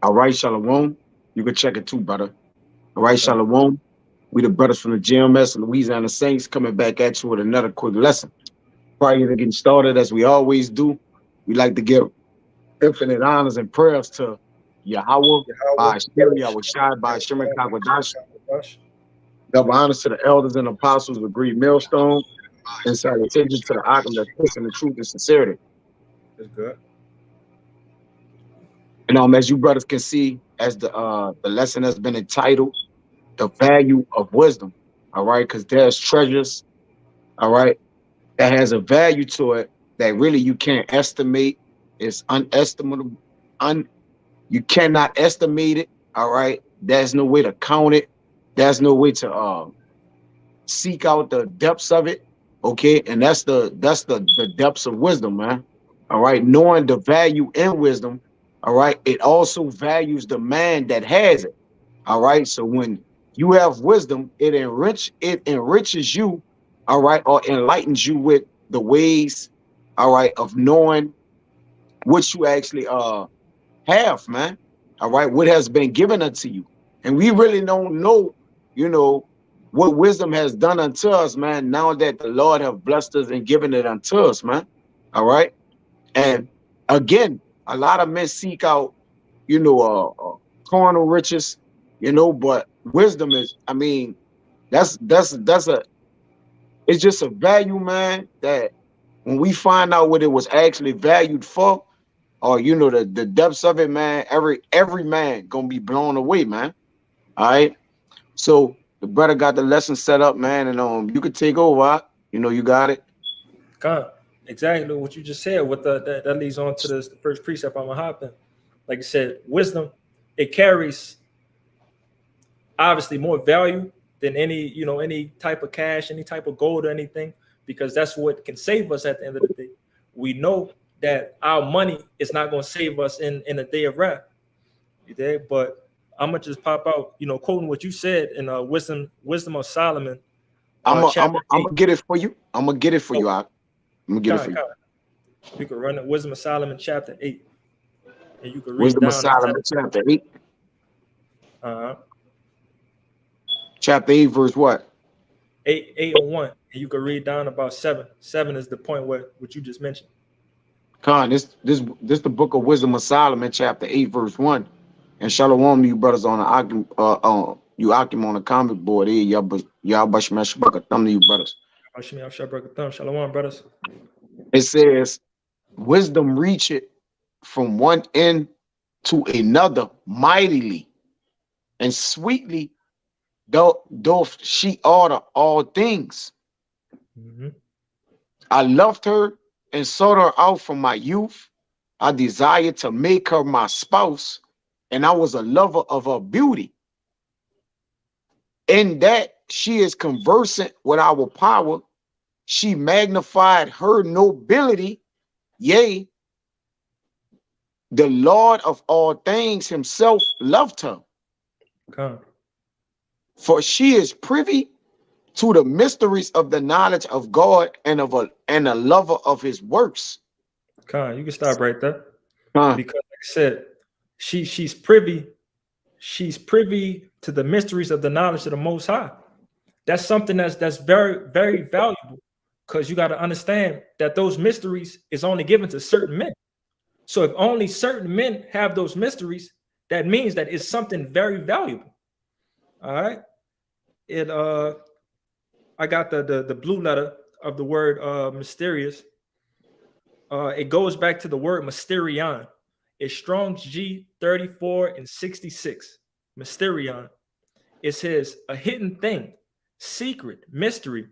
All right, Shalom. You can check it too, brother. All right, Okay. Shalom. We the brothers from the GMS and Louisiana Saints coming back at you with another quick lesson. Prior to getting started, as we always do, we like to give infinite honors and prayers to Yahweh by Yahweh, Hashem, Yahweh Shai, by Hashem and Kakwadash. Yahweh, Double honors to the elders and apostles of Great Millstone, and salutations to the Akim that puts in the truth and sincerity. is good. And as you brothers can see, as the lesson has been entitled, The Value of Wisdom. All right, because there's treasures, all right, that has a value to it that really you can't estimate. It's unestimable. You cannot estimate it. All right. There's no way to count it. There's no way to seek out the depths of it. Okay. And that's the depths of wisdom, man. All right. Knowing the value in wisdom, all right, it also values the man that has it. All right. So when you have wisdom, it enriches you, all right, or enlightens you with the ways, all right, of knowing what you actually have, man. All right, what has been given unto you. And we really don't know, you know, what wisdom has done unto us, man, now that the Lord have blessed us and given it unto us, man. All right. And again, a lot of men seek out, you know, carnal riches, you know, but wisdom is, I mean, that's a it's just a value, man, that when we find out what it was actually valued for, or you know, the depths of it, man, every man gonna be blown away, man. All right. So the brother got the lesson set up, man, and you could take over. Huh? You know, you got it. God, exactly what you just said. What that leads on to the first precept I'm gonna hop in. Like I said, wisdom, it carries obviously more value than any type of cash, any type of gold or anything, because that's what can save us at the end of the day. We know that our money is not going to save us in a day of wrath. You dig? But I'm gonna just pop out, quoting what you said in Wisdom of Solomon, chapter 8. Get it for you. I'm gonna get it for you. Oh, I'm gonna get it for you. you can run it. Wisdom of Solomon, chapter 8, and you can read Wisdom of down to Solomon, chapter 8. 7. Chapter 8, verse what? 8:1, and you can read down about 7. 7 is the point what you just mentioned. Con, this the book of Wisdom of Solomon, chapter 8, verse 1. And shalom to you brothers on the you Akim on the comic board here. Y'all bash buck a thumb to you brothers. Shalom, brothers. It says, wisdom reacheth from one end to another mightily, and sweetly doth she order all things. Mm-hmm. I loved her and sought her out from my youth. I desired to make her my spouse, and I was a lover of her beauty. In that she is conversant with our power, she magnified her nobility. Yea, the Lord of all things himself loved her. Come. For she is privy to the mysteries of the knowledge of God and a lover of his works. Come, you can stop right there. Huh. Because like I said, she's privy to the mysteries of the knowledge of the Most High. That's something that's very, very valuable, because you got to understand that those mysteries is only given to certain men. So if only certain men have those mysteries, that means that it's something very valuable. All right. I got the blue letter of the word mysterious. It goes back to the word mysterion. It's Strong's G 34 and 66. Mysterion. It says a hidden thing, secret, mystery.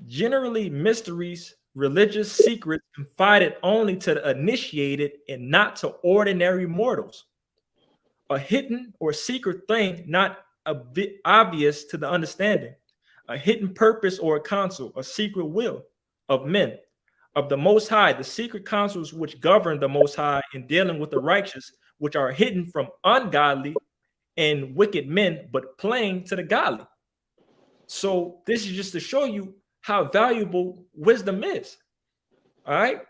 Generally, mysteries, religious secrets confided only to the initiated and not to ordinary mortals. A hidden or secret thing, not a bit obvious to the understanding. A hidden purpose or a counsel, a secret will of men, of the Most High, the secret counsels which govern the Most High in dealing with the righteous, which are hidden from ungodly and wicked men, but plain to the godly. So this is just to show you how valuable wisdom is. All right.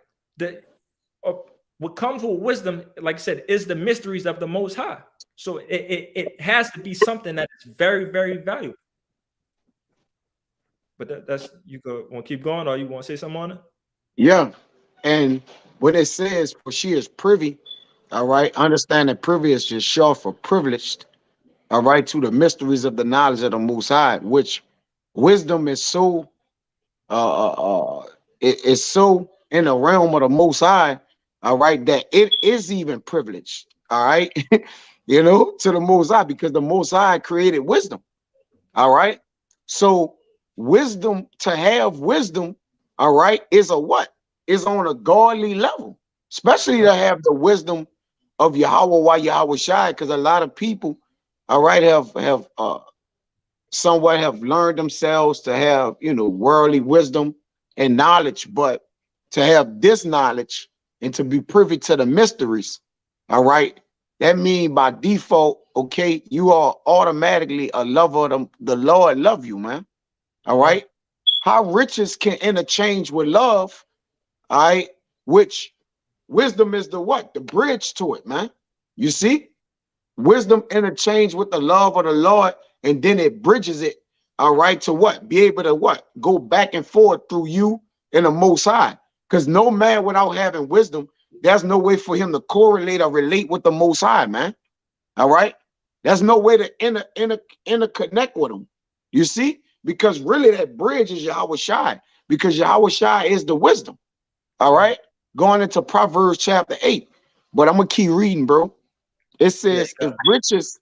What comes with wisdom, like I said, is the mysteries of the Most High. So it has to be something that is very, very valuable. But that's, you go want to keep going, or you want to say something on it? Yeah. And when it says, for she is privy, all right, understand that privy is just short for privileged, all right, to the mysteries of the knowledge of the Most High, which wisdom is so, it's so in the realm of the Most High, all right, that it is even privileged, all right, you know, to the Most High, because the Most High created wisdom, all right. So wisdom, to have wisdom, all right, is a what? Is on a godly level, especially to have the wisdom of Yahweh while Yahweh Shai, because a lot of people, all right, have somewhat have learned themselves to have, you know, worldly wisdom and knowledge, but to have this knowledge and to be privy to the mysteries, all right, that means by default, okay, you are automatically a lover of the Lord love you, man. All right. How riches can interchange with love, all right, which wisdom is the what? The bridge to it, man. You see? Wisdom interchange with the love of the Lord, and then it bridges it, all right, to what? Be able to what? Go back and forth through you and the Most High. Because no man without having wisdom, there's no way for him to correlate or relate with the Most High, man. All right? There's no way to interconnect with him. You see? Because really that bridge is Yahweh Shai, because Yahweh Shai is the wisdom. All right? Going into Proverbs chapter 8. But I'm going to keep reading, bro. It says, if riches,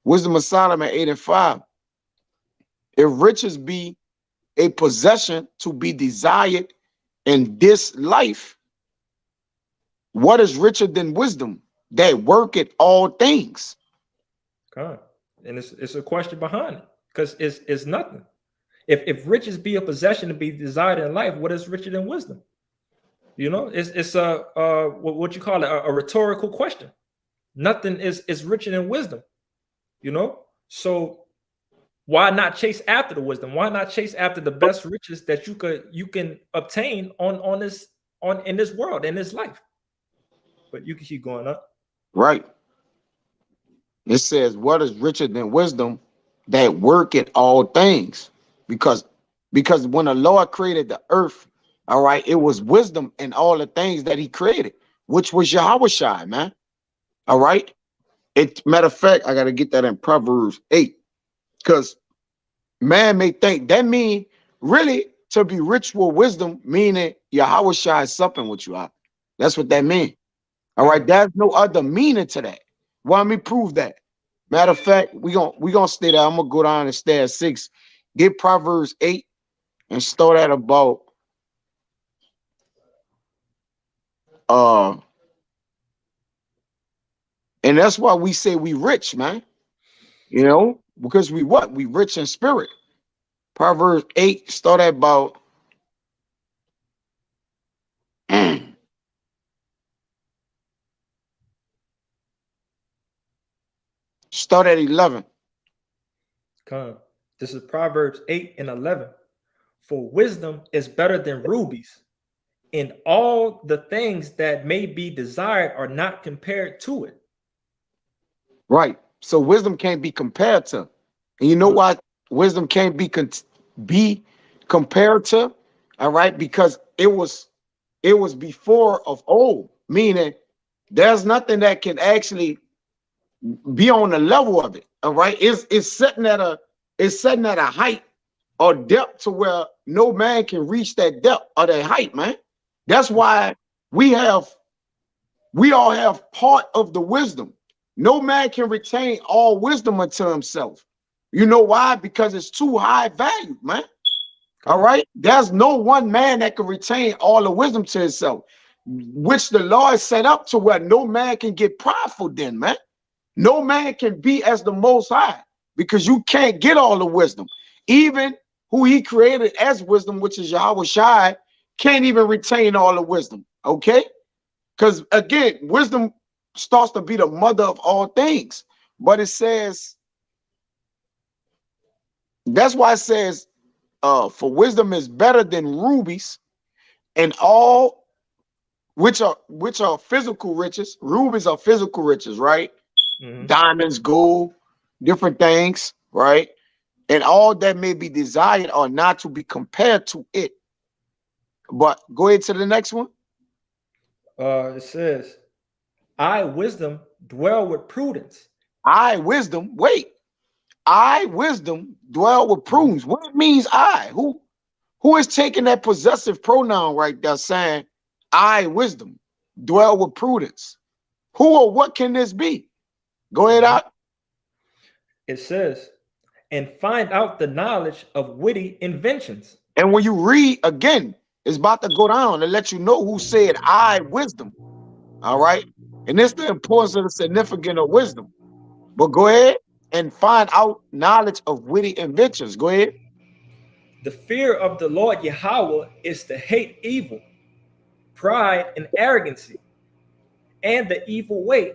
Wisdom of Solomon 8:5, if riches be a possession to be desired in this life, what is richer than wisdom that worketh all things? God. And it's a question behind it, because it's nothing. If riches be a possession to be desired in life, what is richer than wisdom? You know, it's a what you call it, a rhetorical question. Nothing is richer than wisdom, you know. So why not chase after the wisdom? Why not chase after the best riches that you can obtain in this world, in this life? But you can keep going up. Right. It says, what is richer than wisdom that worketh all things? Because when the Lord created the earth, all right, it was wisdom in all the things that he created, which was Yahweh Shai, man. All right. Matter of fact, I got to get that in Proverbs 8, because man may think that mean really to be rich with wisdom, meaning Yahweh Shai is supping with you out. That's what that means. All right. There's no other meaning to that. Why me prove that? Matter of fact, we gonna stay there. I'm gonna go down and stay at 6. Get Proverbs 8 and start at about and that's why we say we rich, man. You know, because we what? We rich in spirit. Proverbs 8, start at about start at 11. Come. This is Proverbs 8:11. For wisdom is better than rubies, and all the things that may be desired are not compared to it. Right. So wisdom can't be compared to. And you know why wisdom can't be compared to? All right, because it was before of old, meaning there's nothing that can actually be on the level of it. All right, it's setting at a height or depth to where no man can reach that depth or that height, man. That's why we all have part of the wisdom. No man can retain all wisdom unto himself. You know why? Because it's too high value, man. All right. There's no one man that can retain all the wisdom to himself, which the Lord set up to where no man can get prideful then, man. No man can be as the Most High, because you can't get all the wisdom. Even who he created as wisdom, which is Yahweh Shai, can't even retain all the wisdom. Okay. Because again, wisdom starts to be the mother of all things. But it says, that's why it says, for wisdom is better than rubies, and all which are physical riches. Rubies are physical riches, right? diamonds, gold, different things, right? And all that may be desired are not to be compared to it. But go ahead to the next one. It says, I, wisdom, dwell with prudence. I, wisdom, wait. I, wisdom, dwell with prudence. What it means I? Who is taking that possessive pronoun right there saying, I, wisdom, dwell with prudence? Who or what can this be? Go ahead out. It says, and find out the knowledge of witty inventions. And when you read again, it's about to go down and let you know who said I, wisdom. All right. And this is the importance of the significance of wisdom. But go ahead and find out knowledge of witty inventions. Go ahead. The fear of the Lord Yahweh is to hate evil, pride and arrogancy, and the evil way,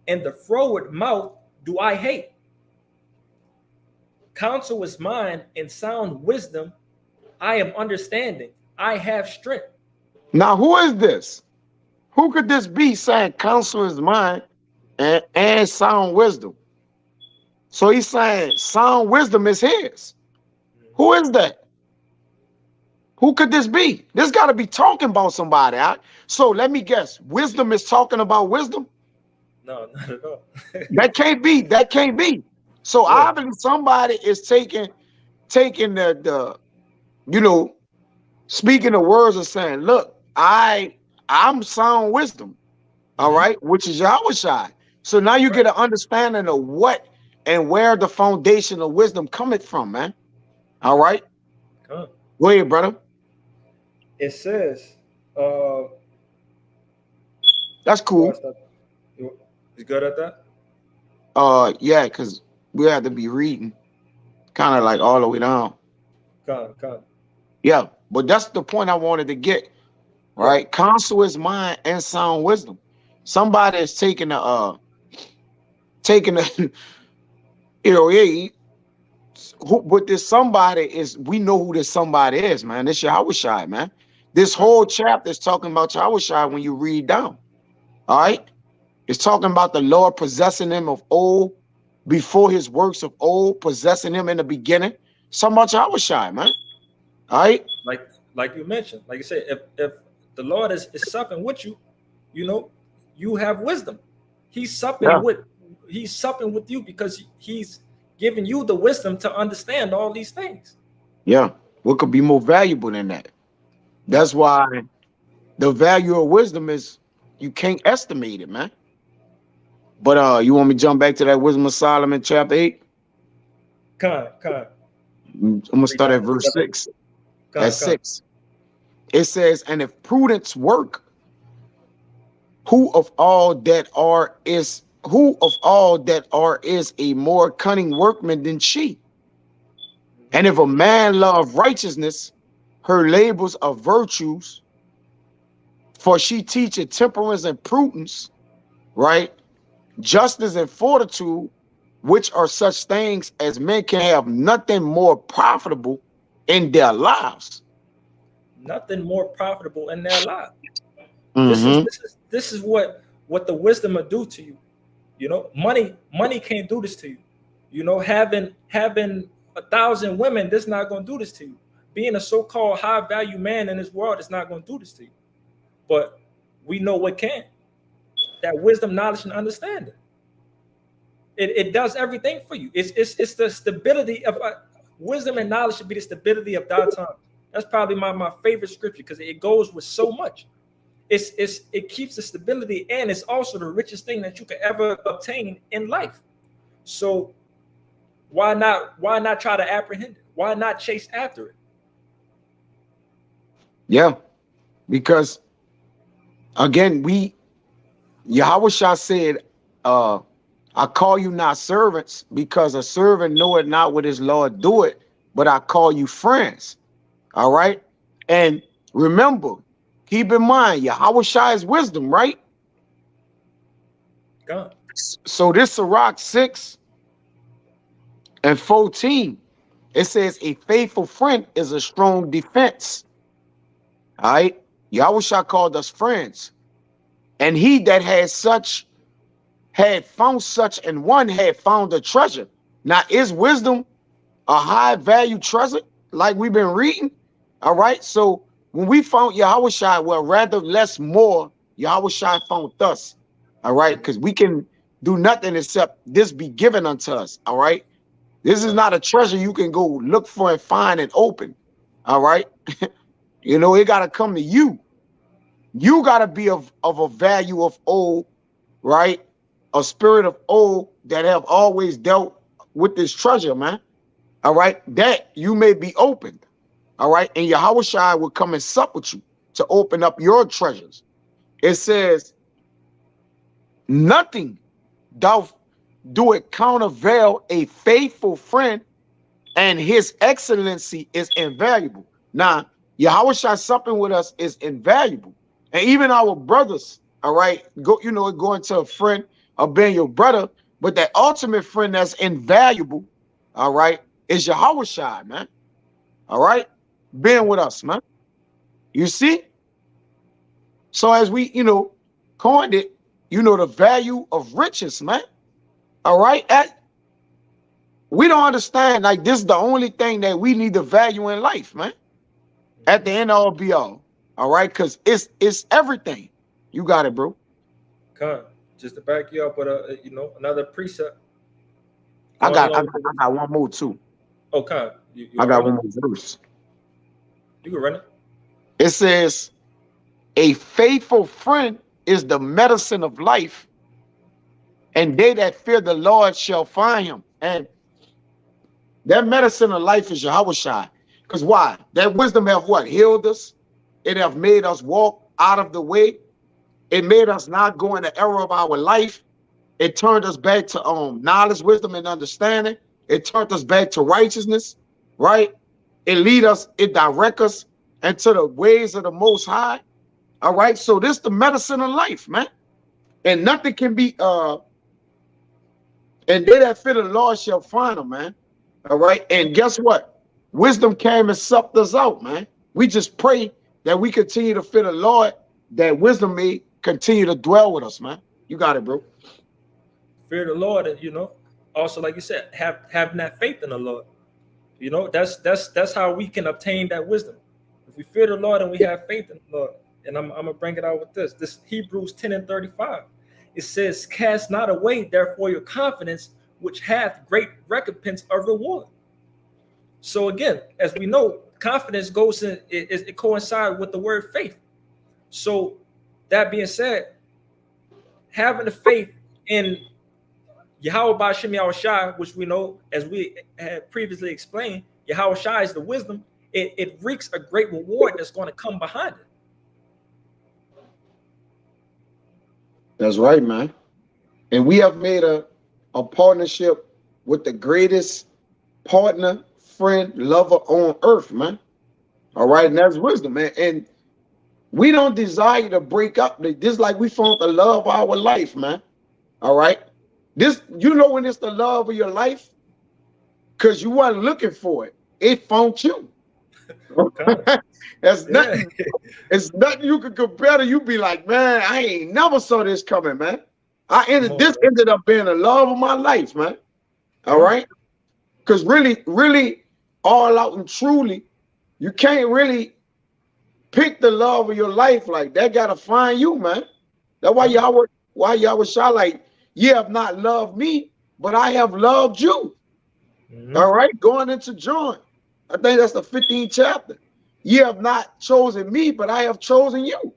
and the froward mouth do I hate. Counsel is mine, and sound wisdom I am understanding. I have strength. Now, who is this? Who could this be saying counsel is mine and sound wisdom? So he's saying sound wisdom is his. Who is that? Who could this be? This got to be talking about somebody. So let me guess. Wisdom is talking about wisdom? No, not at all. That can't be. That can't be. So yeah. Obviously somebody is taking the speaking the words of saying, look, I'm sound wisdom, all right, which is Yahushua. So now you get an understanding of what and where the foundation of wisdom coming from, man. All right. Go ahead, brother. It says, that's cool. You good at that? Yeah, because we have to be reading kind of like all the way down. Come. Yeah, but that's the point I wanted to get. Right, counsel is mine and sound wisdom. Somebody is taking the but this somebody is, we know who this somebody is, man. This Yahushua, man. This whole chapter is talking about Yahushua when you read down. All right, it's talking about the Lord possessing him of old, before his works of old, possessing him in the beginning. Something about Yahushua, man. All right, like you mentioned, like you said, if the Lord is supping with you, you have wisdom. He's supping with you because he's giving you the wisdom to understand all these things. Yeah, what could be more valuable than that? That's why the value of wisdom is you can't estimate it, man. But you want me to jump back to that Wisdom of Solomon chapter 8? Come. I'm gonna start at verse 6. At 6. It says, and if prudence work, who of all that are is a more cunning workman than she? And if a man love righteousness, her labors are virtues, for she teacheth temperance and prudence, right? Justice and fortitude, which are such things as men can have nothing more profitable in their lives. Nothing more profitable in their lives. This is what the wisdom will do to you. Money can't do this to you. Having 1,000 women, this not going to do this to you. Being a so-called high value man in this world is not going to do this to you. But we know what can. That wisdom, knowledge, and understanding. It does everything for you. It's the stability of wisdom and knowledge should be the stability of thy tongue. That's probably my favorite scripture because it goes with so much. It keeps the stability, and it's also the richest thing that you could ever obtain in life. So why not try to apprehend it? Why not chase after it? Yeah, because again, Yahushua said, I call you not servants, because a servant knoweth not what his Lord doeth, but I call you friends. All right. And remember, keep in mind, Yahushua is wisdom, right? God. So this Sirach 6 and 14, it says a faithful friend is a strong defense. All right. Yahushua called us friends. And he that has such had found such, and one had found a treasure. Now, is wisdom a high value treasure like we've been reading? All right. So when we found Yahushua, well, rather less more, Yahushua found us. All right. Because we can do nothing except this be given unto us. All right. This is not a treasure you can go look for and find and open. All right. You know, it got to come to you. You got to be of a value of old, right? A spirit of old that have always dealt with this treasure, man. All right. That you may be opened. All right. And Yahushua will come and sup with you to open up your treasures. It says, nothing thou do it countervail a faithful friend, and his excellency is invaluable. Now, Yahushua supping with us is invaluable. And even our brothers, all right, going to a friend of being your brother, but that ultimate friend that's invaluable, all right, is Yahushua, man. All right, being with us, man. You see? So as we, coined it, the value of riches, man. All right. We don't understand, like, this is the only thing that we need to value in life, man. At the end all be all. All right, because it's everything. You got it, bro. Con, just to back you up with another precept. I got one more too. Oh, Con, I got one more verse. You can run it. It says, a faithful friend is the medicine of life, and they that fear the Lord shall find him. And that medicine of life is Yahushua. Because why? That wisdom have what? Healed us. It have made us walk out of the way. It made us not go in the error of our life. It turned us back to knowledge, wisdom, and understanding. It turned us back to righteousness, right? It lead us, it direct us into the ways of the Most High. All right. So this is the medicine of life, man. And nothing can be and they that fear the Lord shall find them, man. All right. And guess what? Wisdom came and supped us out, man. We just pray that we continue to fear the Lord, that wisdom may continue to dwell with us, man. You got it, bro. Fear the Lord, and also, like you said, having that faith in the Lord. That's how we can obtain that wisdom. If we fear the Lord and we have faith in the Lord. And I'm gonna bring it out with this Hebrews 10:35. It says, cast not away therefore your confidence, which hath great recompense of reward. So again, as we know, confidence goes in, it coincides with the word faith. So that being said, having the faith in Yahweh Ba'Shem Yahushua, which we know, as we had previously explained, Yahushua is the wisdom, it reaps a great reward that's going to come behind it. That's right, man. And we have made a partnership with the greatest partner, friend, lover on earth, man. All right, and that's wisdom, man. And we don't desire to break up. This like we found the love of our life, man. All right. This, when it's the love of your life, because you weren't looking for it. It found you. That's nothing. It's nothing you can compare to. You be like, man, I ain't never saw this coming, man. This ended up being the love of my life, man. All right. Because really, all out and truly, you can't really pick the love of your life like that. Gotta find you, man. That's why y'all was shy like, you have not loved me, but I have loved you. Mm-hmm. All right, going into John, I think that's the 15th chapter. You have not chosen me, but I have chosen you.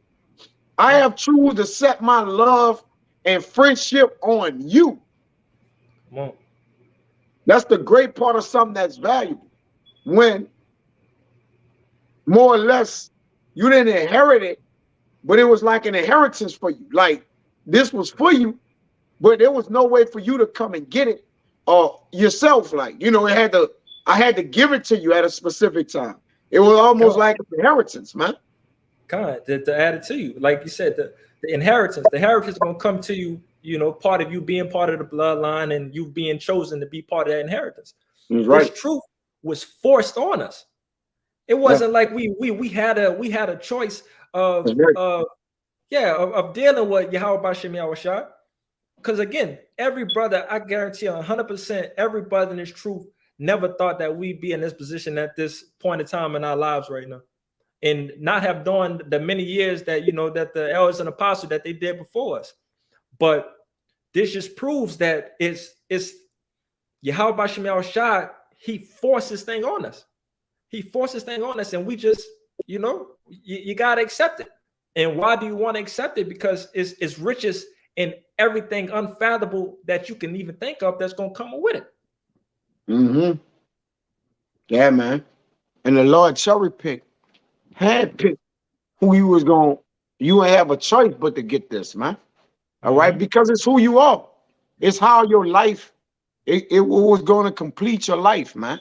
I have chosen to set my love and friendship on you. Come on. That's the great part of something that's valuable. When more or less you didn't inherit it, but it was like an inheritance for you. Like this was for you, but there was no way for you to come and get it yourself. Like, I had to give it to you at a specific time. It was almost like an inheritance, man. To add it to you, like you said, the inheritance is going to come to you, part of you being part of the bloodline and you being chosen to be part of that inheritance. Right. This truth was forced on us. It wasn't like we had a choice of dealing with Yahweh Ba'Shem Yahushua. because again, every brother, I guarantee 100%, every brother in this truth never thought that we'd be in this position at this point in time in our lives right now, and not have done the many years that, you know, that the elders and apostles that they did before us. But this just proves that it's Yahweh Bashim Yahushua, he forced this thing on us. He forced this thing on us, and we just, you know, you got to accept it. And why do you want to accept it? Because it's riches and everything unfathomable that you can even think of that's going to come with it. Mm-hmm. Yeah, man. And the Lord cherry picked, handpicked who you was going, you ain't have a choice but to get this, man. All right, because it's who you are. It's how your life, it was going to complete your life, man.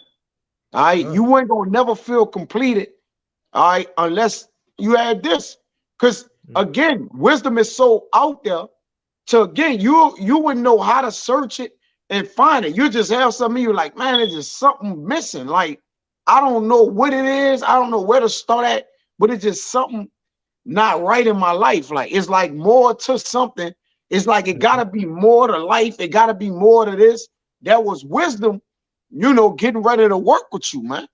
All right, you ain't going to never feel completed, all right, unless you had this. Because again, wisdom is so out there. So again, you wouldn't know how to search it and find it. You just have something, you're like, man, there's just something missing. Like, I don't know what it is. I don't know where to start at, but it's just something not right in my life. Like, it's like more to something. It's like it got to be more to life. It got to be more to this. That was wisdom, you know, getting ready to work with you, man.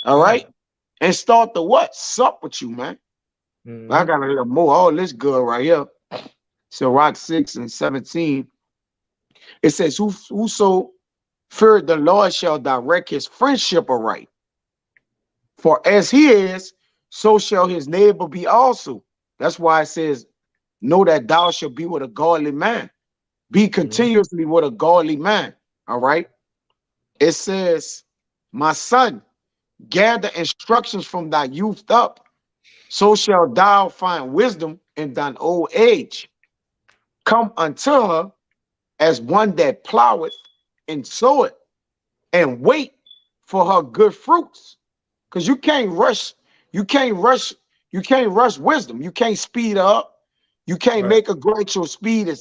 All right. And start to what? Sup with you, man. I got a little more. Oh, this good right here. So Rock 6 and 17. It says, whoso feared the Lord shall direct his friendship aright. For as he is, so shall his neighbor be also. That's why it says, know that thou shalt be with a godly man. Be continuously with a godly man. All right. It says, my son, gather instructions from thy youth up. So shall thou find wisdom in thine old age. Come unto her as one that ploweth and soweth, and wait for her good fruits. Because you can't rush wisdom. You can't speed up. You can't make a gradual speed.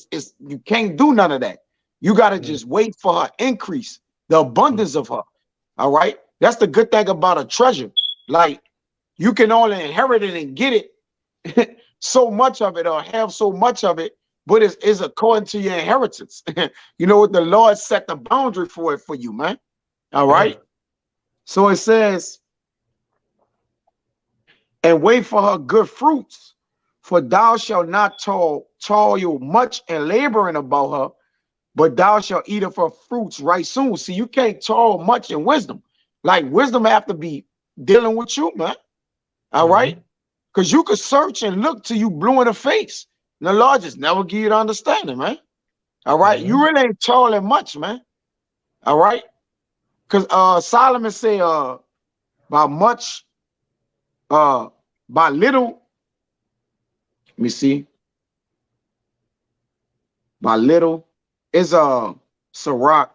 You can't do none of that. You got to just wait for her increase, the abundance of her. All right. That's the good thing about a treasure. Like, you can only inherit it and get it so much of it, or have so much of it, but it's according to your inheritance. You know what? The Lord set the boundary for it for you, man. All right. So it says, and wait for her good fruits, for thou shalt not toil much and laboring about her, but thou shalt eat of her fruits right soon. See, you can't toil much in wisdom. Like, wisdom have to be dealing with you, man. All right. Because you could search and look till you blue in the face. And the Lord just never give you the understanding, man. All right. You really ain't toiling much, man. All right. Because Solomon say by much, by little, let me see. By little is Sirach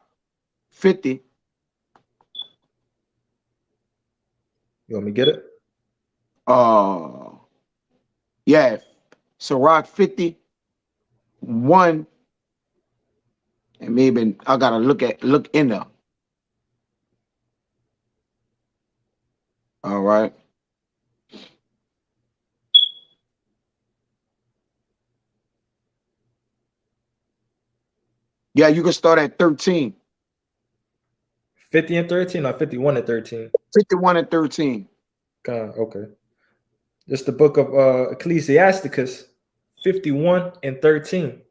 50. You want me to get it? Yeah, Sirach 51. And maybe I gotta look in there. All right. Yeah, you can start at 13. 50 and 13 or 51 and 13? 51 and 13. Okay. This is the book of Ecclesiasticus 51 and 13.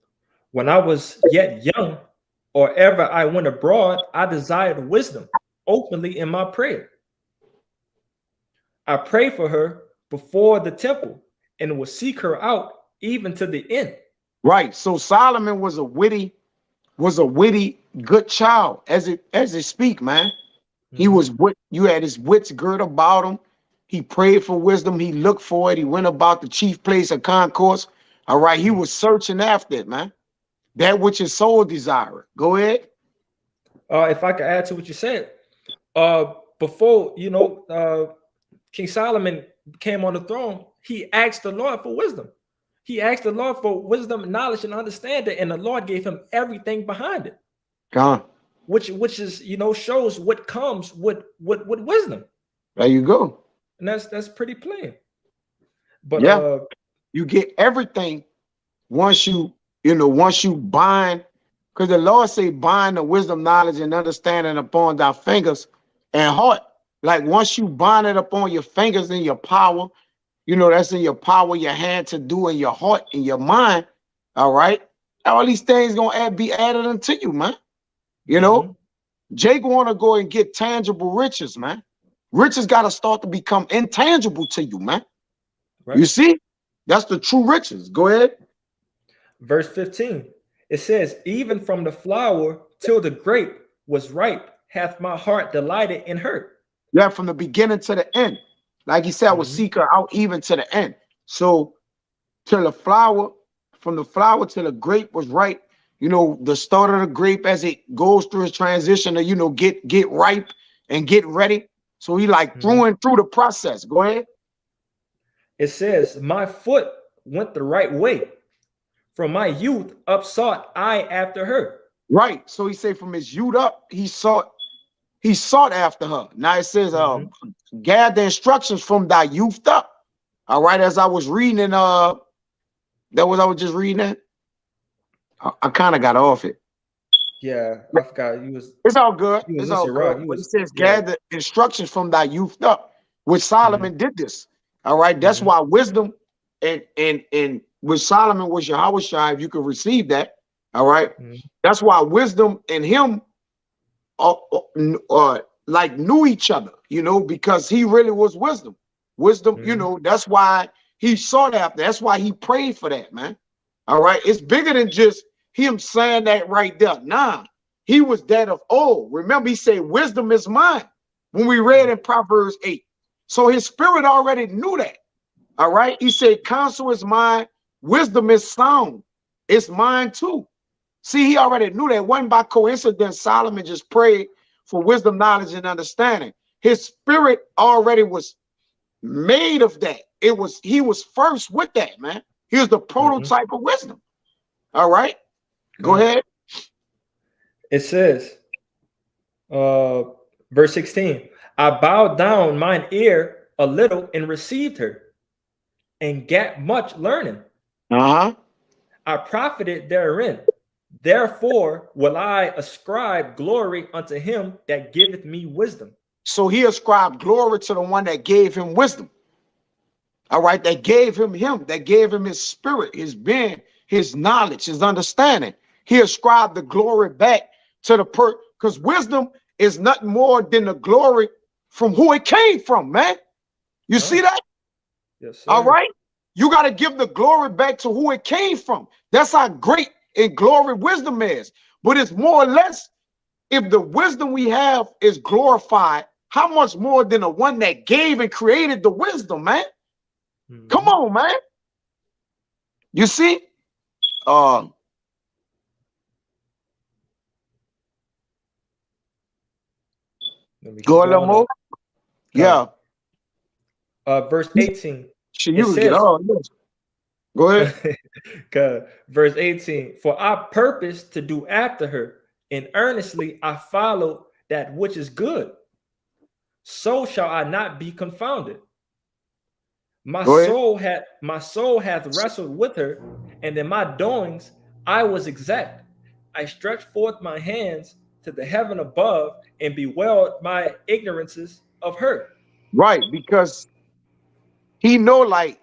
When I was yet young, or ever I went abroad, I desired wisdom openly in my prayer. I prayed for her before the temple and will seek her out even to the end. Right. So Solomon was a witty, good child, as it speak, man. He was you had his wits girt about him. He prayed for wisdom. He looked for it. He went about the chief place of concourse. All right. He was searching after it, man. That which his soul desired. Go ahead. If I could add to what you said, before, you know, King Solomon came on the throne, he asked the Lord for wisdom. He asked the Lord for wisdom, knowledge, and understanding, and the Lord gave him everything behind it. Which is, you know, shows what comes with wisdom. There you go. And that's pretty plain. But you get everything once you bind Because the Lord say, bind the wisdom, knowledge, and understanding upon thy fingers and heart. Like once you bind it upon your fingers and your power, you know, that's in your power, your hand to do in your heart and your mind. All right. All these things gonna be added unto you, man. You know, Jake want to go and get tangible riches, man. Riches got to start to become intangible to you, man. Right. You see, that's the true riches. Go ahead. Verse 15. It says, even from the flower till the grape was ripe, hath my heart delighted in her. Yeah, from the beginning to the end. Like he said, I will seek her out even to the end. So till the flower, from the flower till the grape was ripe, you know, the start of the grape as it goes through its transition to, you know, get ripe and get ready. So he like through the process. Go ahead. It says, my foot went the right way. From my youth up sought I after her. Right. So he said from his youth up, he sought after her. Now it says, gather instructions from thy youth up. All right. As I was reading, I was just reading it. I kind of got off it. Yeah, I forgot. It's all good. It's all good. It says, gather instructions from thy youth up, which Solomon did this. All right. That's why wisdom and with Solomon was Yahushua, if you could receive that. All right. That's why wisdom and him like knew each other, you know, because he really was wisdom. Wisdom, you know, that's why he sought after. That's why he prayed for that, man. All right. It's bigger than just him saying that right there. Nah, he was that of old. Remember, he said, wisdom is mine when we read in Proverbs 8. So his spirit already knew that. All right. He said, counsel is mine. Wisdom is sound. It's mine too. See, he already knew that. It wasn't by coincidence Solomon just prayed for wisdom, knowledge, and understanding. His spirit already was made of that. He was first with that, man. He was the prototype of wisdom. All right. Go ahead. It says, verse 16, I bowed down mine ear a little and received her, and gat much learning. I profited therein. Therefore will I ascribe glory unto him that giveth me wisdom. So he ascribed glory to the one that gave him wisdom. All right, that gave him that gave him his spirit, his being, his knowledge, his understanding. He ascribed the glory back to the because wisdom is nothing more than the glory from who it came from, man. You see that? Yes, sir. All right. You got to give the glory back to who it came from. That's how great and glory wisdom is. But it's more or less, if the wisdom we have is glorified, how much more than the one that gave and created the wisdom, man? Come on, man. You see? Go a little more. Yeah. Verse 18. You get all this. Go ahead. Verse 18. For I purpose to do after her, and earnestly I follow that which is good. So shall I not be confounded. My soul hath wrestled with her, and in my doings I was exact. I stretched forth my hands to the heaven above and bewailed my ignorances of her. Right, because he know I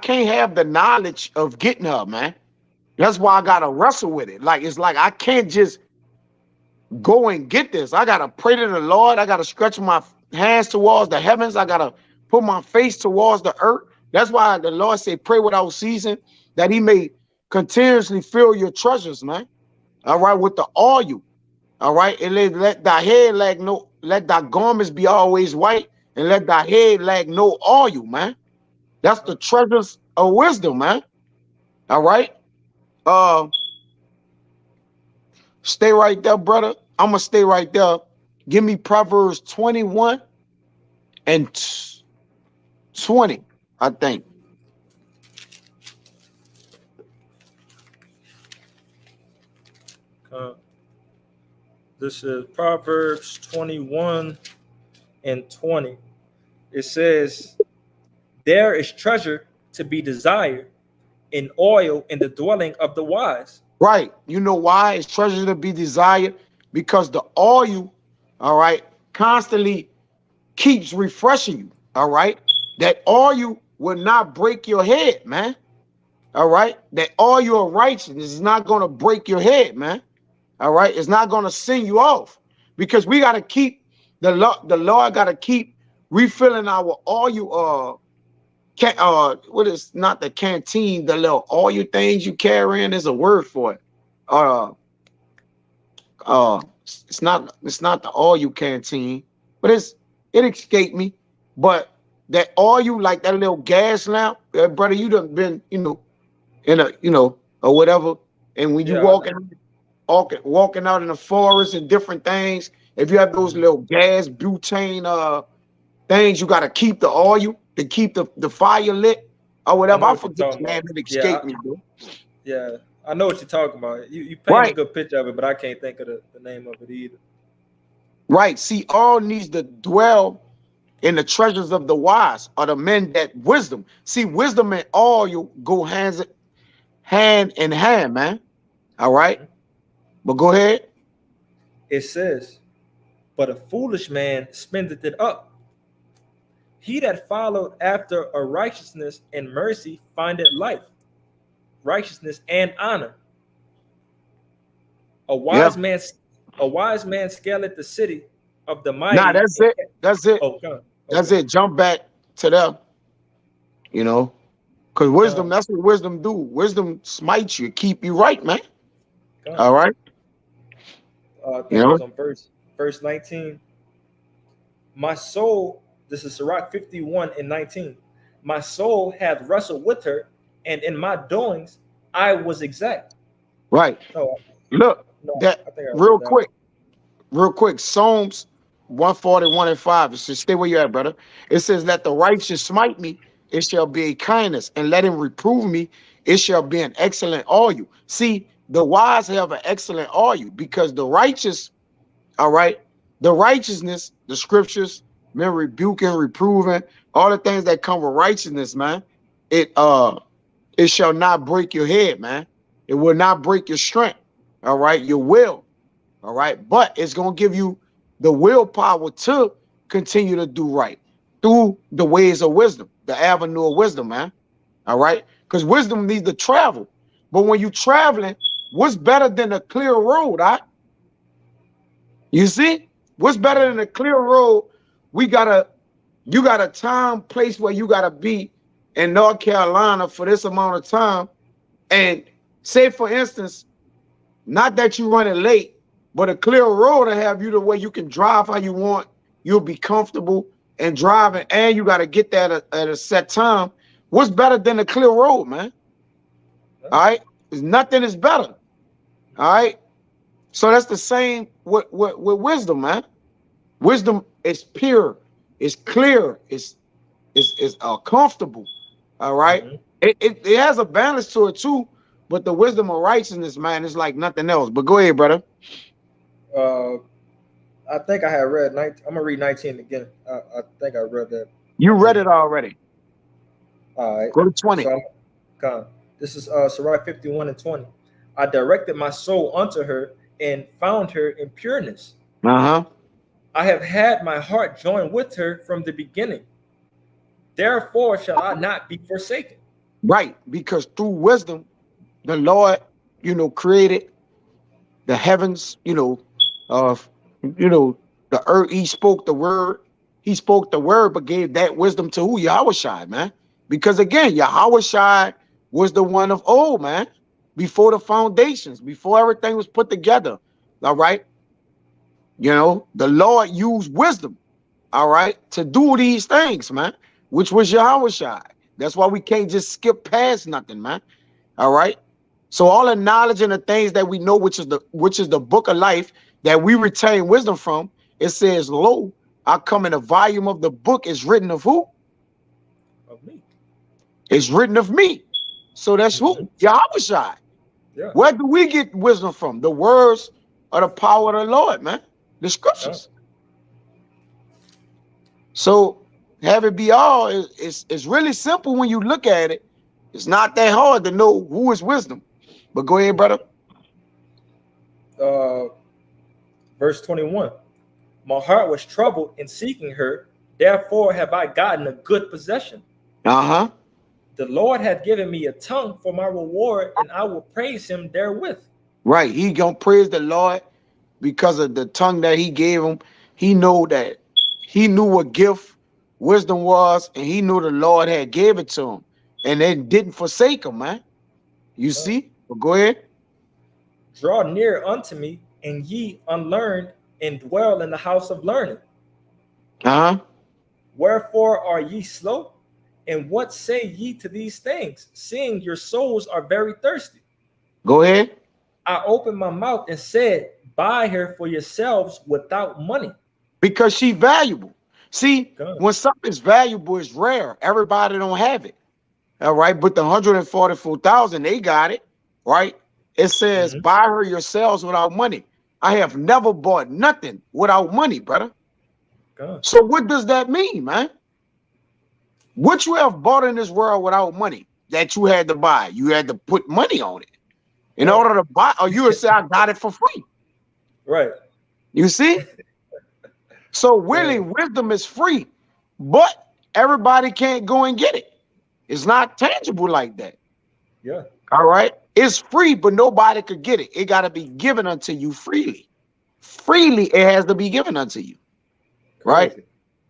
can't have the knowledge of getting her, man. That's why I gotta wrestle with it. Like, it's like I can't just go and get this. I gotta pray to the Lord. I gotta stretch my hands towards the heavens. I gotta put my face towards the earth. That's why the Lord said, pray without ceasing, that he may continuously fill your treasures, man. All right, with the oil. All right, and let thy head let thy garments be always white, and let thy head lack no oil, man. That's the treasures of wisdom, man. All right. Stay right there, brother. I'm gonna stay right there. Give me Proverbs 21 and 20, I think. This is Proverbs 21 and 20. It says, there is treasure to be desired in oil in the dwelling of the wise. Right. You know why? It's treasure to be desired because the oil, all right, constantly keeps refreshing you. All right. That oil will not break your head, man. All right. That oil of righteousness is not going to break your head, man. All right. It's not going to send you off because we got to keep the Lord got to keep refilling our oil. What is not the canteen, the little oil things you carry in, there's a word for it. It's not the oil canteen, but it escaped me. But that oil, like that little gas lamp, brother, you done been, in a, or whatever. And when you Yeah, walking out in the forest and different things, if you have those little gas butane things, you got to keep the oil to keep the fire lit or I whatever. know I what you're forget, talking man. about. It Yeah, escaped me, bro. yeah, I know what you're talking about. You paint a Right, good picture of it, but I can't think of the name of it either. right. See, all needs to dwell in the treasures of the wise are the men that wisdom. See, wisdom and oil go hand in hand, man. All right. Mhm. But go ahead. It says, "But a foolish man spendeth it up. He that followed after a righteousness and mercy findeth life, righteousness and honor. A Yeah. wise man, a wise man scaleth the city of the Nah, mighty." that's it. That's it. Oh, come, That's okay, it. Jump back to them, you know, because wisdom, come, that's what wisdom do. Wisdom smites you, keep you right, man. come. All right. I You think it know, was on verse 19. My soul, this is Sirach 51 and 19. My soul hath wrestled with her, and in my doings I was exact. right. No, Look, no, that I think I read real that one. quick, real quick. Psalms 141 and 5. It says, stay where you're at, brother. It says, let the righteous smite me, it shall be a kindness, and let him reprove me, it shall be an excellent oil. See, the wise have an excellent oil because the righteous, all right, the righteousness, the scriptures, men rebuking, reproving, all the things that come with righteousness, man. It it shall not break your head, man. It will not break your strength, all right, your will. All right. But it's going to give you the willpower to continue to do right through the ways of wisdom, the avenue of wisdom, man. All right. Because wisdom needs to travel. But when you're traveling, what's better than a clear road? You see? What's better than a clear road? You got a time, place where you got to be in North Carolina for this amount of time. And say, for instance, not that you running late, but a clear road to have you the way you can drive how you want. You'll be comfortable and driving, and you got to get that at a set time. What's better than a clear road, man? All right, there's nothing is better. All right, so that's the same with wisdom, man. Wisdom is pure, it's clear, it's comfortable. All right, Mhm. it has a balance to it too, but the wisdom of righteousness, man, is like nothing else. But go ahead, brother. Uh, I think I had read 19. I'm gonna read 19 again. I think I read that. You I read mean, it already. all right. Go to 20. So I'm come. This is Sirach 51 and 20. I directed my soul unto her and found her in pureness. Uh-huh. I have had my heart joined with her from the beginning. Therefore shall I not be forsaken. Right. Because through wisdom, the Lord, created the heavens, uh, the earth. He spoke the word. He spoke the word, but gave that wisdom to who? Yahushai, man. Because again, Yahushai was the one of old, man. Before the foundations, before everything was put together. All right. The Lord used wisdom, all right, to do these things, man, which was Yahushai. That's why we can't just skip past nothing, man. All right. So all the knowledge and the things that we know, which is the book of life that we retain wisdom from, it says, lo, I come in the volume of the book is written of who? Of me. It's written of me. So that's Mhm. who? Yahushai. Yeah. Where do we get wisdom from? The words of the power of the Lord, man. The Yeah. scriptures. So have it be all is really simple when you look at it. It's not that hard to know who is wisdom. But go ahead, brother. Verse 21. My heart was troubled in seeking her. Therefore have I gotten a good possession. Uh-huh. The Lord hath given me a tongue for my reward, and I will praise him therewith. Right. He gonna praise the Lord because of the tongue that he gave him. He knew what gift wisdom was, and he knew the Lord had gave it to him, and then didn't forsake him, man. You see? But go ahead. Draw near unto me, and ye unlearned, and dwell in the house of learning. Uh-huh. Wherefore are ye slow? And what say ye to these things, seeing your souls are very thirsty? Go ahead. I opened my mouth and said, buy her for yourselves without money. Because she's valuable. See, God. when something's valuable, it's rare. Everybody don't have it. All right. But the 144,000, they got it. Right. It says, buy her yourselves without money. I have never bought nothing without money, brother. God. So what does that mean, man? What you have bought in this world without money that you had to buy? You had to put money on it in order to buy, or you would say, I got it for free. Right. You see? So really, wisdom is free, but everybody can't go and get it. It's not tangible like that. Yeah. All right. It's free, but nobody could get it. It got to be given unto you freely. Freely, it has to be given unto you. Right. Crazy.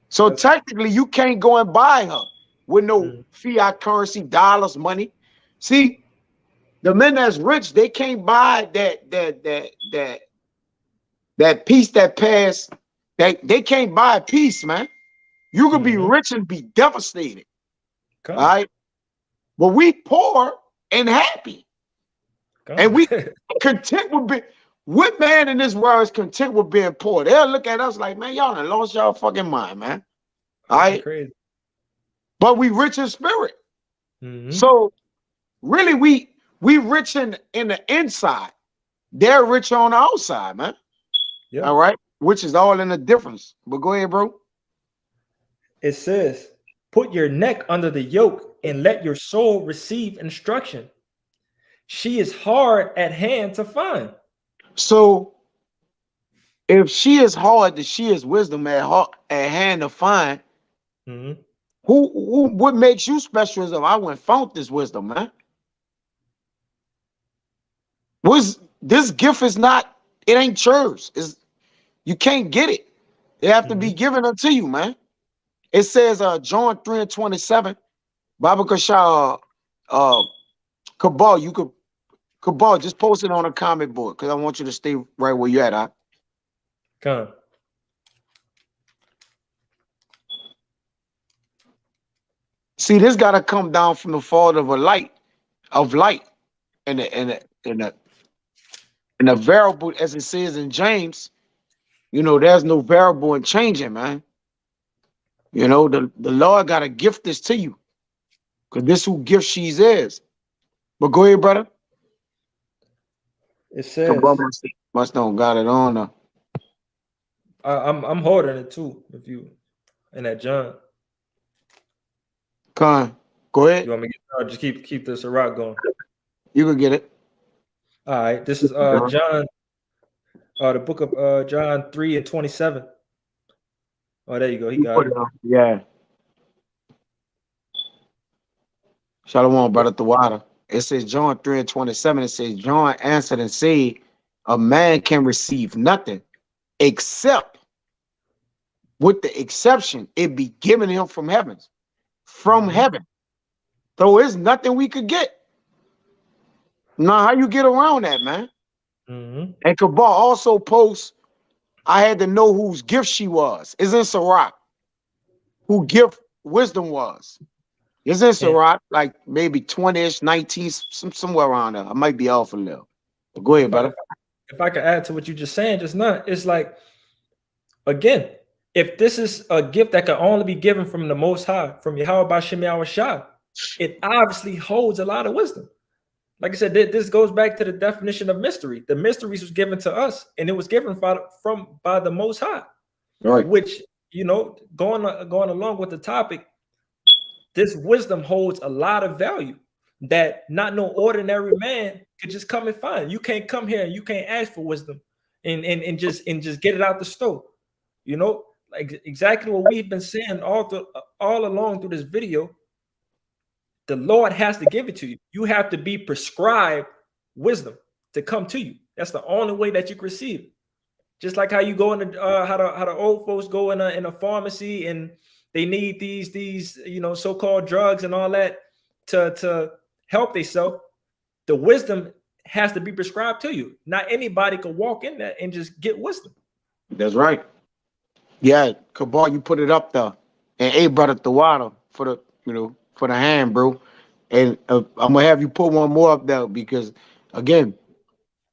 So technically, you can't go and buy her with no fiat currency, dollars, money. See, the men that's rich, they can't buy that peace that passed. They can't buy peace, man. You could be rich and be devastated. All right. But we poor and happy. And we content with being, what man in this world is content with being poor? They'll look at us like, man, y'all done lost y'all fucking mind, man. All right. Crazy. But we rich in spirit. So really we rich in the inside. They're rich on the outside, man. Yeah. All right. Which is all in the difference. But go ahead, bro. It says, put your neck under the yoke and let your soul receive instruction. She is hard at hand to find. So if she is hard, that she is wisdom at hand to find. What makes you special is if I went found this wisdom, man. This gift is not, it ain't yours. You can't get it. It have to be given unto you, man. It says John 3:27. Baba Kasha Cabal, you could Cabal, just post it on a comment board because I want you to stay right where you're at, huh? Come. See, this gotta come down from the fall of light, and a variable, as it says in James. You know, there's no variable in changing, man. You know, the Lord gotta gift this to you, because this who gift she's is. But go ahead, brother. It says must don't got it on her. I'm holding it too. If you in that John. Con, go ahead. You want me to just keep this rock going? You can get it. All right. This is John, the book of John 3:27. Oh, there you go. He got it. Yeah. Shalom, brother Tawada. It says John 3:27. It says John answered and said, a man can receive nothing except, with the exception, it be given him from heaven. From heaven. So it's nothing we could get. Now, how you get around that, man? And Cabal also posts, I had to know whose gift she was. It's in Sirach. Who gift wisdom was. It's in Sirach, like maybe 20-ish, 19, somewhere around there. I might be off a little. But go ahead, brother. If I could add to what you just saying just now, it's like, again, if this is a gift that can only be given from the Most High, from Yahweh Bashim Yahweh Shah, it obviously holds a lot of wisdom. Like I said, this goes back to the definition of mystery. The mysteries was given to us, and it was given by the Most High. Right. Which, you know, going along with the topic, this wisdom holds a lot of value. that not no ordinary man could just come and find. You can't come here and you can't ask for wisdom and just get it out the store. You know, like exactly what we've been saying all along through this video. The Lord has to give it to you. You have to be prescribed wisdom to come to you. That's the only way that you can receive it. Just like how you go in how the old folks go in a pharmacy and they need these so-called drugs and all that to help themselves. The wisdom has to be prescribed to you. Not anybody can walk in there and just get wisdom. That's right. Yeah, Cabal, you put it up there, and A brought up the water for the hand, bro. And I'm gonna have you put one more up there because, again,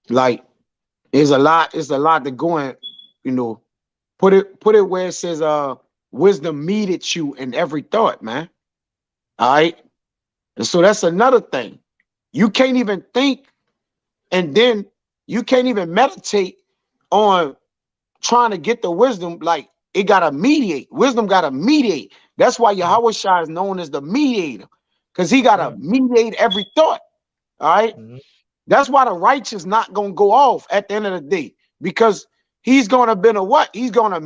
like it's a lot to go in. Put it where it says wisdom meted you in every thought, man. All right, and so that's another thing. You can't even think, and then you can't even meditate on trying to get the wisdom. Like it gotta mediate. Wisdom gotta mediate. That's why Yahweh Shai is known as the mediator, because he gotta mediate every thought. All right. That's why the righteous not gonna go off at the end of the day, because he's gonna be a what? He's gonna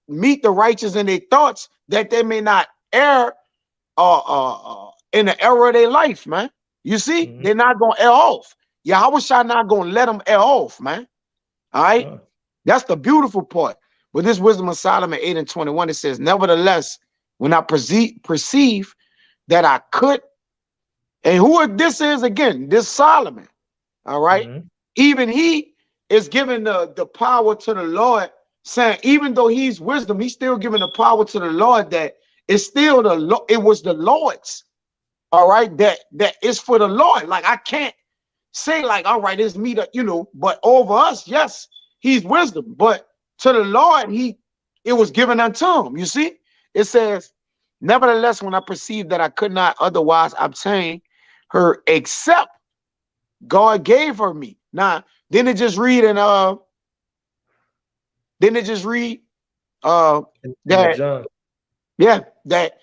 meet the righteous in their thoughts that they may not err in the error of their life, man. You see, they're not gonna err off. Yahweh Shai not gonna let them err off, man. All right. That's the beautiful part. But this Wisdom of Solomon 8:21, it says, nevertheless, when I perceive that I could, and who this is again, this Solomon, all right? Even he is giving the power to the Lord, saying, even though he's wisdom, he's still giving the power to the Lord that it's still it was the Lord's, all right? That is for the Lord. Like I can't say like, all right, it's me to, but over us, yes, he's wisdom, but to the Lord, it was given unto him. You see, it says, nevertheless, when I perceived that I could not otherwise obtain her except God gave her me. Now, didn't it just read that John. Yeah, that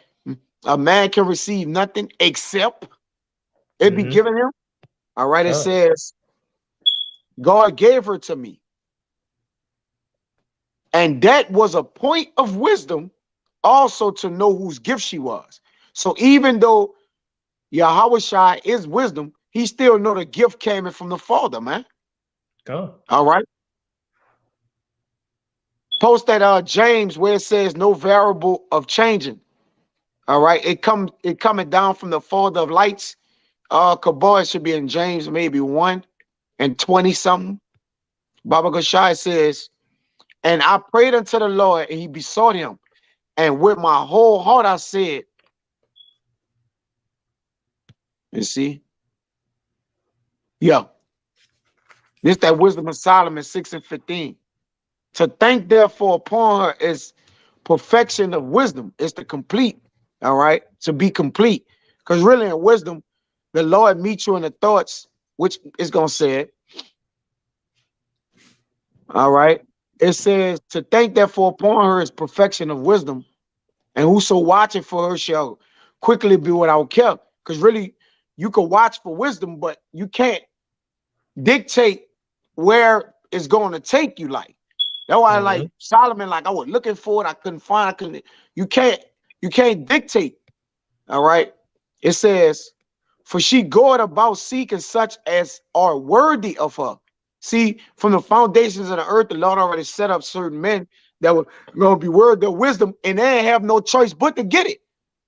a man can receive nothing except it be given him. All right, it says God gave her to me. And that was a point of wisdom also to know whose gift she was. So even though Yahweh Shai is wisdom, he still know the gift came in from the Father, man. All right. Post that James where it says no variable of changing. All right. It coming down from the Father of lights. Kabbalah should be in James maybe 1:20 something. Baba Gashai says, and I prayed unto the Lord, and he besought him. And with my whole heart, I said, you see? Yeah. This that Wisdom of Solomon 6:15. To think therefore upon her is perfection of wisdom. It's the complete, all right? To be complete. Because really in wisdom, the Lord meets you in the thoughts, which is going to say it. All right? It says, to think therefore upon her is perfection of wisdom, and whoso watcheth for her shall quickly be without care. Because really, you can watch for wisdom, but you can't dictate where it's going to take you. Like that's why, like Solomon, like I was looking for it, I couldn't find. You can't dictate. All right. It says, for she goeth about seeking such as are worthy of her. See, from the foundations of the earth, the Lord already set up certain men that were going to be worthy of wisdom, and they didn't have no choice but to get it.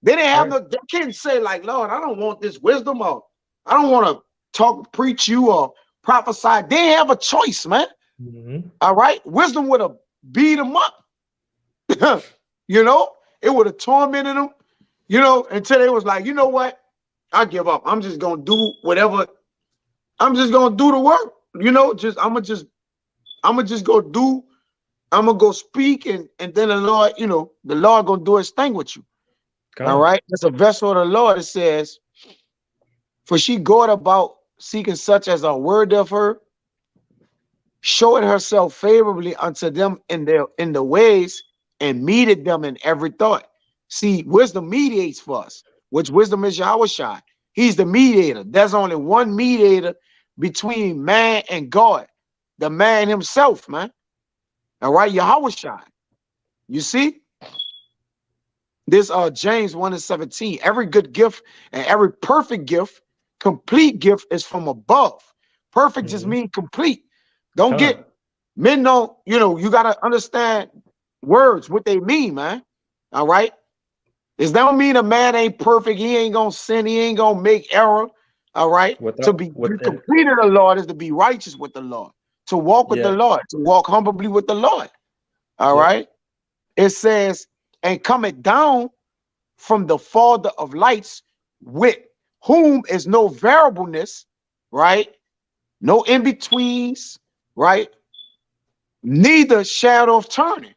They didn't have they can't say like, Lord, I don't want this wisdom, or I don't want to preach you or prophesy. They didn't have a choice, man. All right. Wisdom would have beat them up. It would have tormented them, until they was like, you know what? I give up. I'm just going to do whatever. I'm just going to do the work. I'm going to go speak, and then the Lord, the Lord going to do his thing with you. All right. It's a vessel of the Lord. It says, for she goeth about seeking such as a word of her, showing herself favorably unto them in the ways, and meted them in every thought. See, wisdom mediates for us, which wisdom is Yahweh Shai. He's the mediator. There's only one mediator between man and God, the man himself, man. All right, Yahushua. You see? This James 1:17. Every good gift and every perfect gift, complete gift is from above. Perfect just means complete. Don't get men know, you gotta understand words, what they mean, man. All right. This don't mean a man ain't perfect, he ain't gonna sin, he ain't gonna make error. All right. To be complete in the Lord is to be righteous with the Lord, to walk with the Lord, to walk humbly with the Lord. All right. It says, and coming down from the Father of lights, with whom is no variableness, right? No in-betweens, right? Neither shadow of turning.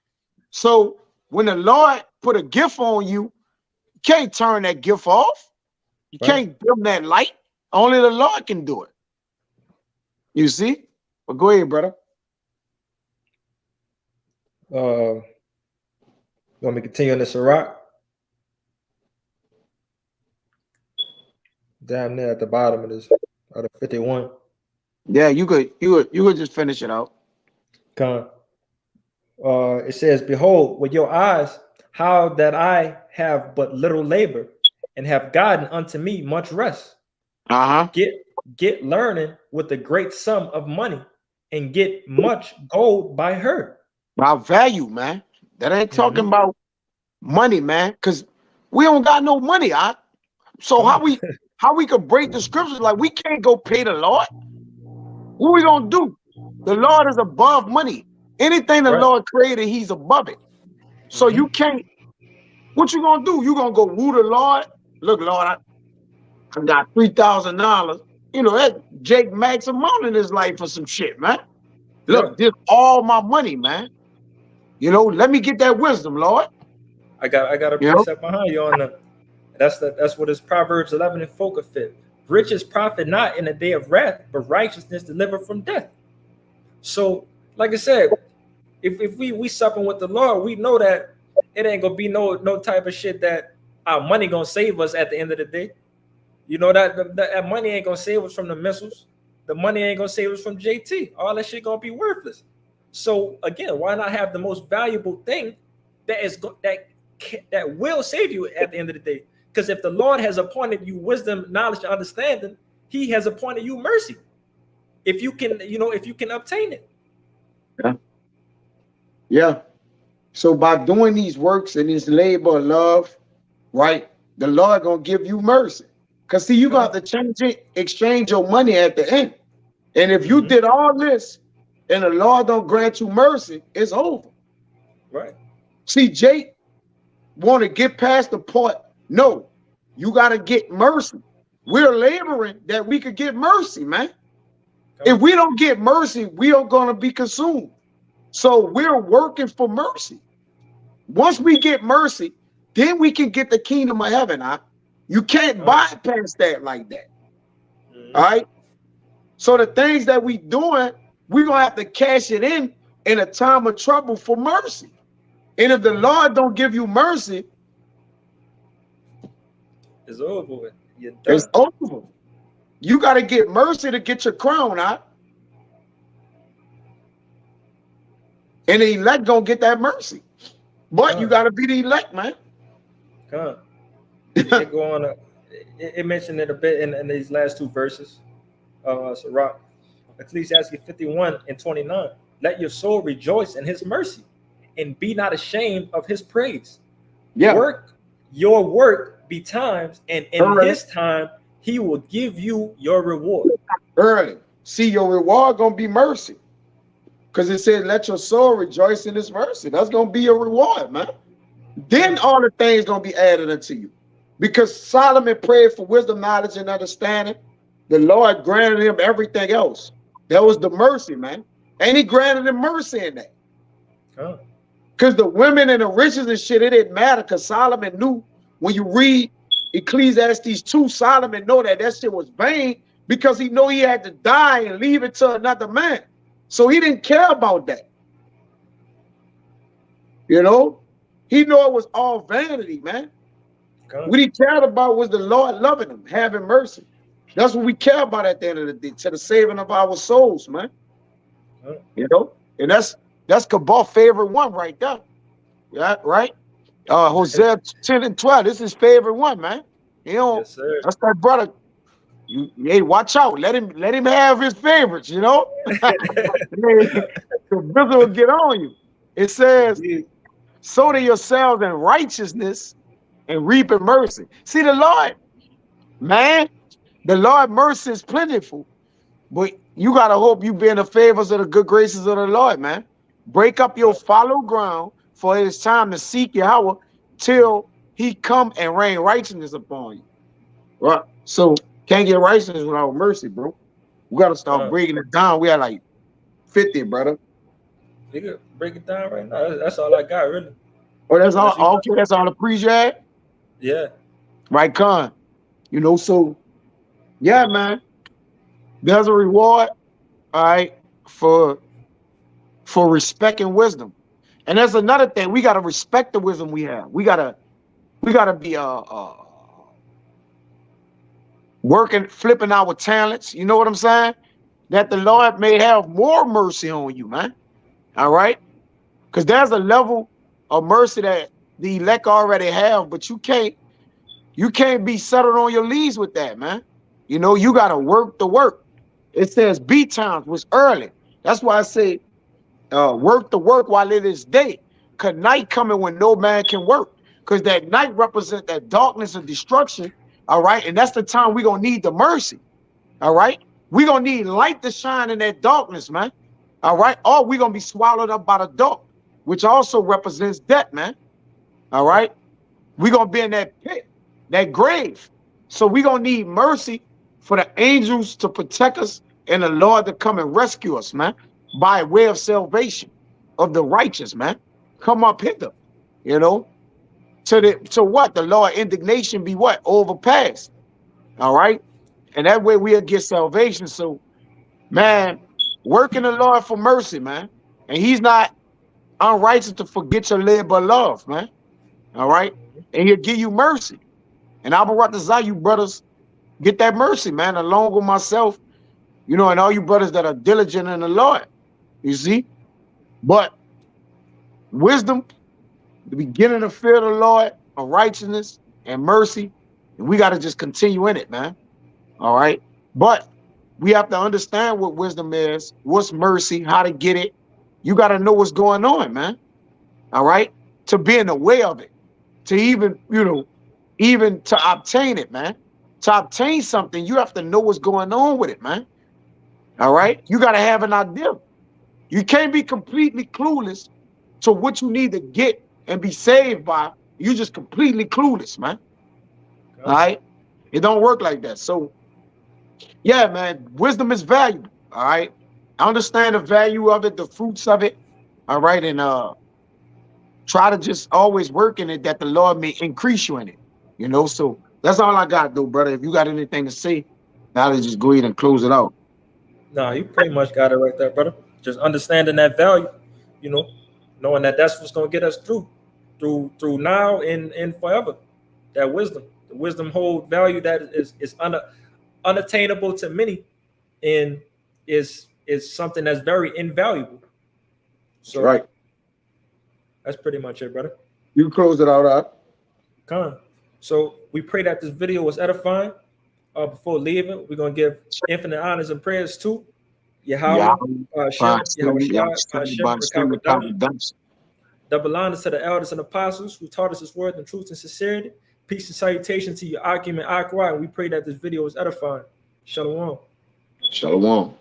So when the Lord put a gift on you, you can't turn that gift off. You can't dim that light. Only the Lord can do it. You see? But go ahead, brother. Want me to continue on this Sirach? Down there at the bottom of this, out of 51. Yeah, you could just finish it out. It says, behold, with your eyes, how that I have but little labor, and have gotten unto me much rest. Get learning with a great sum of money, and get much gold by her. About value, man. That ain't talking about money, man, because we don't got no money. So how we could break the scriptures? Like, we can't go pay the Lord. What we gonna do? The Lord is above money. Anything the Lord created, he's above it. So you can't. What you gonna do? You gonna go woo the Lord? Look, Lord, I got $3,000. That Jake Max amount in his life for some shit, man. Look, this all my money, man. Let me get that wisdom, Lord. I got a precept behind you on that. That's what is Proverbs 11 and focus fit. Riches profit not in the day of wrath, but righteousness deliver from death. So, like I said, if we supping with the Lord, we know that it ain't gonna be no type of shit that our money gonna save us at the end of the day. That money ain't gonna save us from the missiles. The money ain't gonna save us from JT. All that shit gonna be worthless. So again, why not have the most valuable thing that will save you at the end of the day? Because if the Lord has appointed you wisdom, knowledge, and understanding, he has appointed you mercy. If you can, if you can obtain it. Yeah. So by doing these works and this labor of love, right, the Lord gonna give you mercy. Because see, you got to exchange your money at the end. And if you did all this and the Lord don't grant you mercy, it's over. Right. See, Jake want to get past the point. No, you got to get mercy. We're laboring that we could get mercy, man. If we don't get mercy, we are going to be consumed. So we're working for mercy. Once we get mercy, then we can get the kingdom of heaven. You can't bypass that like that. All right. So the things that we doing, we're going to have to cash it in a time of trouble for mercy. And if the Lord don't give you mercy, it's over with. It's over. You got to get mercy to get your crown out. And the elect gonna get that mercy. But you got to be the elect, man. It go on. It mentioned it a bit in these last two verses. Sirach, Ecclesiastes 51 and 29. Let your soul rejoice in his mercy, and be not ashamed of his praise. Your work be times, and in his time he will give you your reward. Early. See, your reward gonna be mercy. Because it said, let your soul rejoice in his mercy. That's gonna be your reward, man. Then all the things gonna be added unto you. Because Solomon prayed for wisdom, knowledge, and understanding. The Lord granted him everything else. That was the mercy, man. And he granted him mercy in that. Because the women and the riches and shit, it didn't matter, because Solomon knew. When you read Ecclesiastes 2, Solomon know that shit was vain, because he know he had to die and leave it to another man. So he didn't care about that. He know it was all vanity, man. What he cared about was the Lord loving him, having mercy. That's what we care about at the end of the day, to the saving of our souls, man. You know, and that's Kabal's favorite one right there. Yeah, right. Hosea 10 and 12. This is his favorite one, man. You know, Yes, sir. that's that brother. Hey, watch out. Let him have his favorites, you know. The brother will get on you. It says, sow to yourselves in righteousness and reap in mercy. See, the Lord, man, the Lord mercy is plentiful, but you gotta hope you be in the favors of the good graces of the Lord, man. Break up your fallow ground, for it is time to seek Yahweh till he come and rain righteousness upon you. Right? So can't get righteousness without mercy, bro. We gotta start breaking it down. We are like 50, brother. You can break it down right now. That's all I got, really. Oh, that's all. Okay, that's all the preach you had? Yeah. Right, Con. You know, so yeah, man. There's a reward, all right, for respect and wisdom. And there's another thing. We gotta respect the wisdom we have. We gotta be working, flipping our talents. You know what I'm saying? That the Lord may have more mercy on you, man. All right? Because there's a level of mercy that the elect already have, but you can't be settled on your leaves with that, man. You know, you gotta work the work. It says B times was early. That's why I say work the work while it is day. Cause night coming when no man can work. Because that night represents that darkness of destruction. All right. And that's the time we're gonna need the mercy. All right. We're gonna need light to shine in that darkness, man. All right. Or we're gonna be swallowed up by the dark, which also represents death, man. All right. We're gonna be in that pit, that grave. So we're gonna need mercy for the angels to protect us and the Lord to come and rescue us, man, by way of salvation of the righteous, man. Come up hither, you know, to what? The Lord indignation be what? Overpassed. All right. And that way we'll get salvation. So, man, working the Lord for mercy, man. And he's not unrighteous to forget your labor of love, man. All right. And he'll give you mercy. And I will desire you brothers get that mercy, man, along with myself, you know, and all you brothers that are diligent in the Lord. You see? But wisdom, the beginning of fear of the Lord, of righteousness and mercy, and we got to just continue in it, man. All right. But we have to understand what wisdom is, what's mercy, how to get it. You got to know what's going on, man. All right. To be in the way of it, to even, you know, even to obtain it, man. To obtain something, you have to know what's going on with it, man. All right. You got to have an idea. You can't be completely clueless to what you need to get and be saved by. You're just completely clueless, man. Okay. All right. It don't work like that. So, yeah, man, wisdom is valuable. All right. I understand the value of it, the fruits of it. All right. And try to just always work in it that the Lord may increase you in it. You know, so that's all I got, though, brother. If you got anything to say, now to just go ahead and close it out. No, you pretty much got it right there, brother. Just understanding that value, you know, knowing that that's what's going to get us through now and forever. That wisdom, the wisdom hold value that is unattainable to many, and is something that's very invaluable. So right. That's pretty much it, brother. You close it out, huh? Come on. So we pray that this video was edifying. Before leaving, we're gonna give infinite honors and prayers to Yahweh, double honors to the elders and apostles who taught us His word in truth and sincerity. Peace and salutation to your Akim and Akra, and we pray that this video was edifying. Shalom. Shalom.